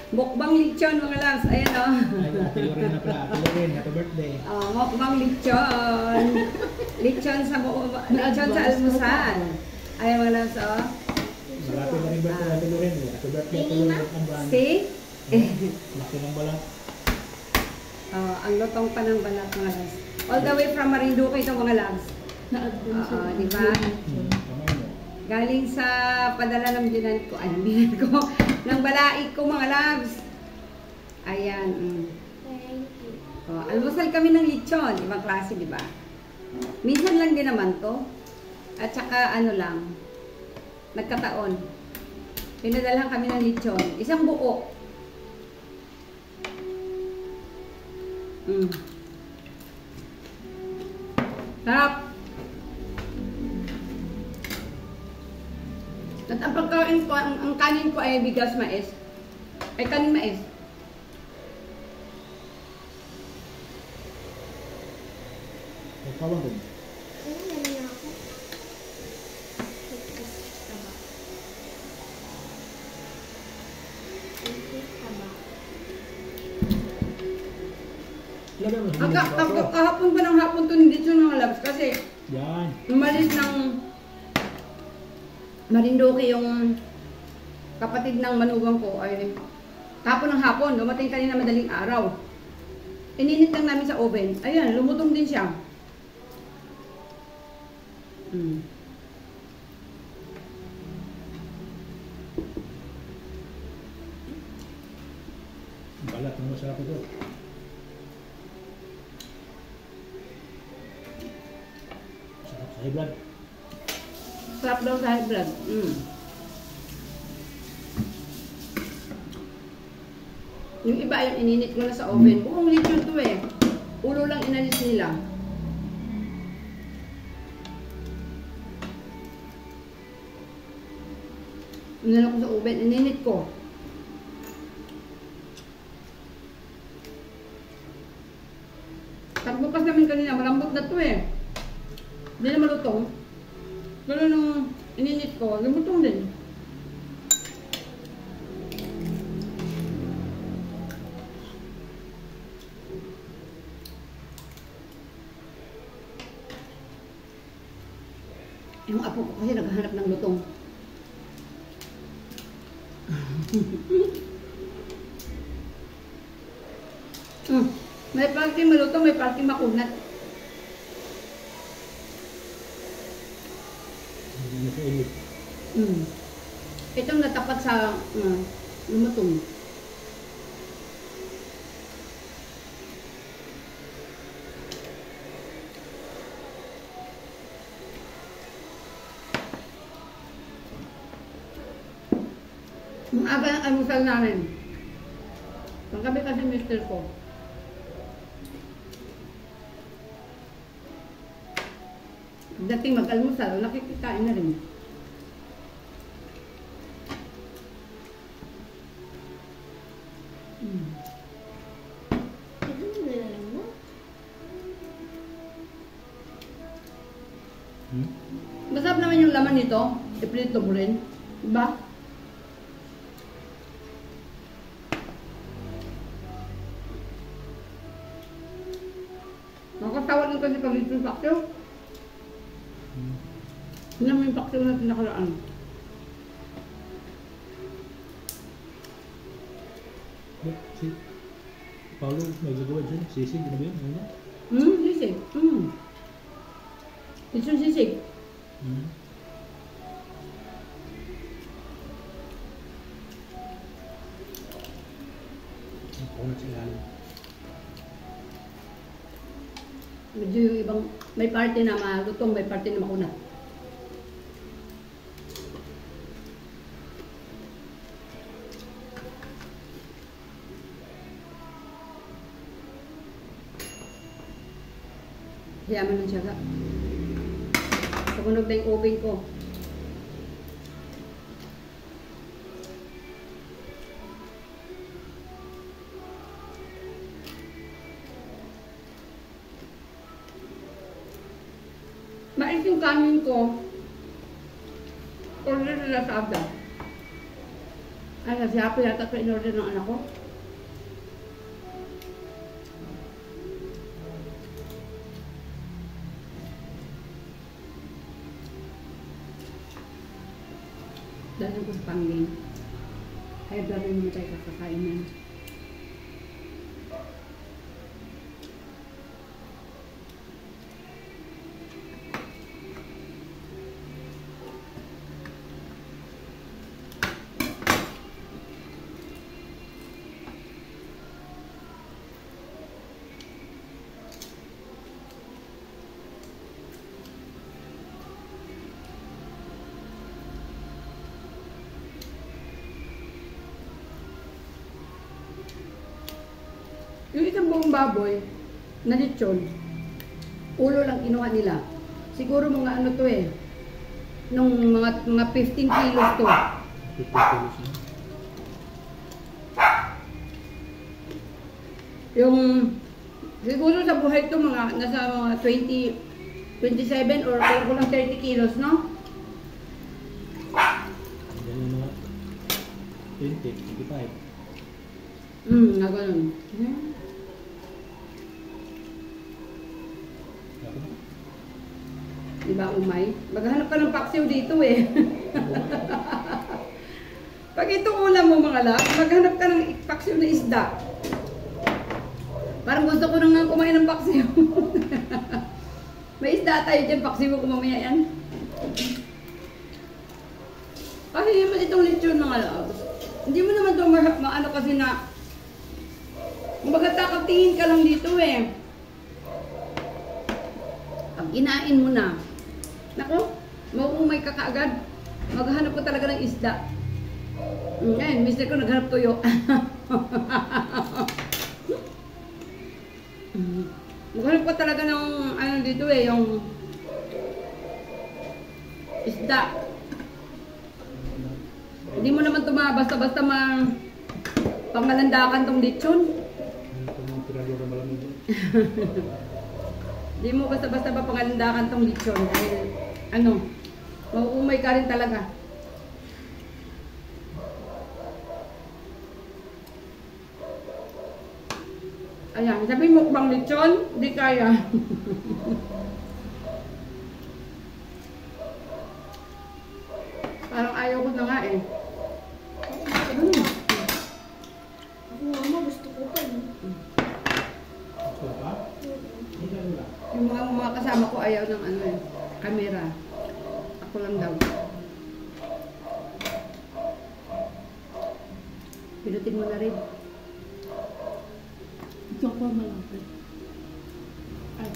Mukbang lechon mga loves. Ayan o. Ay, Ate Loren na pala. Ate Loren, happy birthday. Mukbang lechon. Lechon sa almusal. Ayan mga loves o. Malapit na rin birthday Ate Loren. Happy birthday Ate Loren. See? Laki ng balat. Ang lutong pa ng balat mga loves. All the way from Marinduque ito mga loves. Di ba? Galing sa padala ng binan ko, ng balaik ko mga loves. Ayan. Thank you. Almusal kami ng lechon, ibang klase, di ba? Minsan lang din naman to. At saka ano lang, nagkataon. Pinadalhan kami ng lechon, isang buo. Sarap. At ang pagkain ko, ang kanin ko ay bigas mais. Ay kanin mais. Kawan ko. Ano naman ako? Taba. Kahapon pa ng hapon to hindi ito mga labs kasi Yan. umalis ng Marinduque yung kapatid ng manugang ko ay kahapon ng hapon, dumating kanina madaling araw. Ininit lang namin sa oven. Ayan, lumutong din siya. Balat ng masarap ito. Sarap sa high blood. Sarap daw sa high blood. Yung iba yung ininit ko na sa oven. Buong lechon to eh. Ulo lang inalis nila. Inano ko sa oven, ininit ko. Pagbukas namin kanina, malambot na to eh. Hindi na malutong. Pero nung ininit ko, lumutong din. Yung apo ko kasi naghahanap ng lutong. May party malutong, may party makunat. Itong natapat sa lumutong. Ang aga ng almusal namin. Pagkabi kasi mister ko. Dating mag-almusal, nakikikain na rin. Masarap naman yung laman nito. I-prito mo rin. Diba? Nakakatawa din kasi pag ito yung pakyo. Hindi naman yung pakyo na pinakaraan. Si Paulo, may gagawa dyan. Sisig, ano ba yun? Sisig. Ito yung sisig. Makunat sa ilalim. Medyo yung ibang, may party na malutong, may party na makunat. Yaman ng tiyaga. Pakunog na yung oven ko. Mais yung kanin ko. Order nila sa abda. Ay, kasi happy yata ito in-order ng anak ko. Dahil ko sa pangling. Kaya blood naman tayo kakakain yan. Yung isang buong baboy na lechon, ulo lang kinuha nila. Siguro mga ano to eh, nung mga 15 kilos to. 50 kilos na. Yung, siguro sa buhay to mga, nasa mga 27 or kulang 30 kilos, no? Ganyan mga 20, 25. Nga ganun. Diba, umay? Maghanap ka ng paksiw dito eh. Pag ito ulam mo mga lab, maghanap ka ng paksiw na isda. Parang gusto ko nang kumain ng paksiw. May isda tayo dyan, paksiw ko mamaya yan. Kasi naman itong lechon mga lab. Hindi mo naman ito maano kasi na kumbaga takatingin ka lang dito eh. Pag kinain mo na, naku, mauumay ka kaagad. Maghanap ko talaga ng isda. Ngayon, mister ko naghanap tuyo. Maghanap ko talaga ng ano dito eh, yung isda. Hindi mo naman basta-basta pangalandakan tong lechon. Hindi mo basta-basta pa pangalandakan tong lechon dahil ano, mauumay ka rin talaga. Ayan, sabihin mo bang lechon? Hindi kaya. Parang ayaw ko na nga eh. Ako mama, gusto ko pa eh. Yung mga kasama ko ayaw ng ano eh, camera. Ako lang daw. Pinutin mo na rin. Ito pa malapit. Ay,